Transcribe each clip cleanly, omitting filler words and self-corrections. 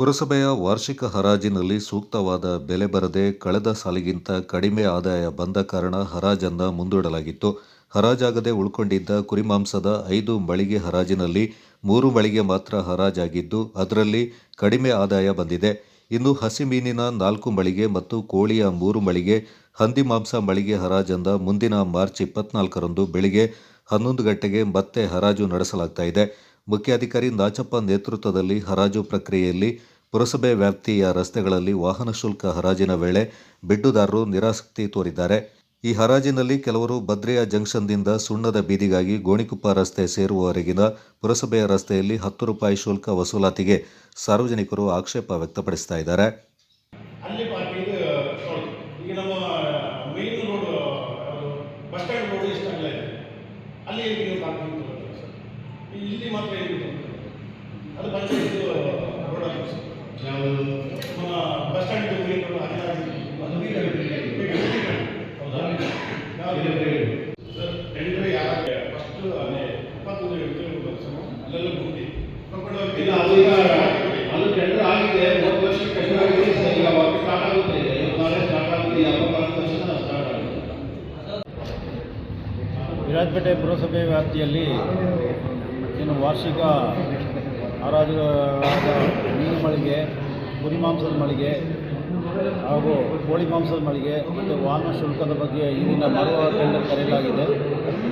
ಪುರಸಭೆಯ ವಾರ್ಷಿಕ ಹರಾಜಿನಲ್ಲಿ ಸೂಕ್ತವಾದ ಬೆಲೆ ಬರದೆ ಕಳೆದ ಸಾಲಿಗಿಂತ ಕಡಿಮೆ ಆದಾಯ ಬಂದ ಕಾರಣ ಹರಾಜನ್ನು ಮುಂದೂಡಲಾಗಿತ್ತು. ಹರಾಜಾಗದೆ ಉಳ್ಕೊಂಡಿದ್ದ ಕುರಿಮಾಂಸದ 5 ಮಳಿಗೆ ಹರಾಜಿನಲ್ಲಿ 3 ಮಳಿಗೆ ಮಾತ್ರ ಹರಾಜಾಗಿದ್ದು, ಅದರಲ್ಲಿ ಕಡಿಮೆ ಆದಾಯ ಬಂದಿದೆ. ಇನ್ನು ಹಸಿ ಮೀನಿನ 4 ಮಳಿಗೆ ಮತ್ತು ಕೋಳಿಯ 3 ಮಳಿಗೆ, ಹಂದಿ ಮಾಂಸ ಮಳಿಗೆ ಹರಾಜನ್ನು ಮುಂದಿನ ಮಾರ್ಚ್ 24ರಂದು ಬೆಳಿಗ್ಗೆ 11 ಗಂಟೆಗೆ ಮತ್ತೆ ಹರಾಜು ನಡೆಸಲಾಗ್ತಾ ಇದೆ. ಮುಖ್ಯಾಧಿಕಾರಿ ನಾಚಪ್ಪ ನೇತೃತ್ವದಲ್ಲಿ ಹರಾಜು ಪ್ರಕ್ರಿಯೆಯಲ್ಲಿ ಪುರಸಭೆ ವ್ಯಾಪ್ತಿಯ ರಸ್ತೆಗಳಲ್ಲಿ ವಾಹನ ಶುಲ್ಕ ಹರಾಜಿನ ವೇಳೆ ಬಿಡ್ಡುದಾರರು ನಿರಾಸಕ್ತಿ ತೋರಿದ್ದಾರೆ. ಈ ಹರಾಜಿನಲ್ಲಿ ಕೆಲವರು ಬದ್ರಿಯಾ ಜಂಕ್ಷನ್ನಿಂದ ಸುಣ್ಣದ ಬೀದಿಗಾಗಿ ಗೋಣಿಕೊಪ್ಪ ರಸ್ತೆ ಸೇರುವವರೆಗಿನ ಪುರಸಭೆಯ ರಸ್ತೆಯಲ್ಲಿ ₹10 ಶುಲ್ಕ ವಸೂಲಾತಿಗೆ ಸಾರ್ವಜನಿಕರು ಆಕ್ಷೇಪ ವ್ಯಕ್ತಪಡಿಸ್ತಾ ಇದ್ದಾರೆ. ವಿರಾಜಪೇಟೆ ಪುರಸಭೆ ವ್ಯಾಪ್ತಿಯಲ್ಲಿ ಏನು ವಾರ್ಷಿಕ ಹರಾಜು ಮೀನು ಮಳಿಗೆ, ಕುರಿ ಮಾಂಸದ ಮಳಿಗೆ ಹಾಗೂ ಕೋಳಿ ಮಾಂಸದ ಮಳಿಗೆ ಮತ್ತು ವಾಹನ ಶುಲ್ಕದ ಬಗ್ಗೆ ಈಗಿನ ಮರು ಟೆಂಡರ್ ಕರೆಯಲಾಗಿದೆ.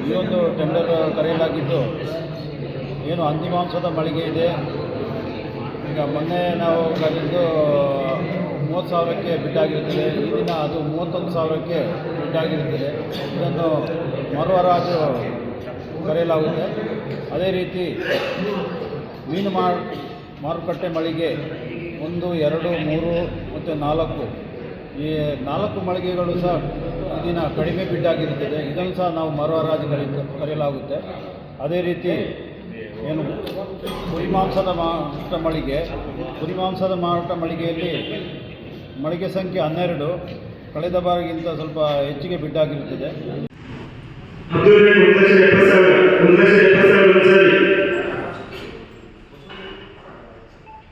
ಈ ಒಂದು ಟೆಂಡರ್ ಕರೆಯಲಾಗಿದ್ದು ಏನು ಹಂದಿ ಮಾಂಸದ ಮಳಿಗೆ ಇದೆ. ಈಗ ಮೊನ್ನೆ ನಾವು ಕರೆದು 30,000ಕ್ಕೆ ಬಿಟ್ಟಾಗಿರುತ್ತದೆ. ಈ ದಿನ ಅದು 31,000ಕ್ಕೆ ಬಿಟ್ಟಾಗಿರುತ್ತದೆ. ಇದನ್ನು ಮರು ಹರಾಜು ಕರೆಯಲಾಗುತ್ತೆ. ಅದೇ ರೀತಿ ಮೀನು ಮಾರುಕಟ್ಟೆ ಮಳಿಗೆ 1, 2, 3 ಮತ್ತು 4 ಈ 4 ಮಳಿಗೆಗಳು ಸಹ ಈ ದಿನ ಕಡಿಮೆ ಬಿಡ್ಡಾಗಿರುತ್ತದೆ. ಇದನ್ನು ಸಹ ನಾವು ಮರು ಹರಾಜು ಕರೆಯಲಾಗುತ್ತೆ. ಅದೇ ರೀತಿ ಏನು ಕುರಿ ಮಾಂಸದ ಮಾರಾಟ ಮಳಿಗೆಯಲ್ಲಿ ಮಳಿಗೆ ಸಂಖ್ಯೆ 12 ಕಳೆದ ಬಾರಿಗಿಂತ ಸ್ವಲ್ಪ ಹೆಚ್ಚಿಗೆ ಬಿಡ್ಡಾಗಿರುತ್ತದೆ.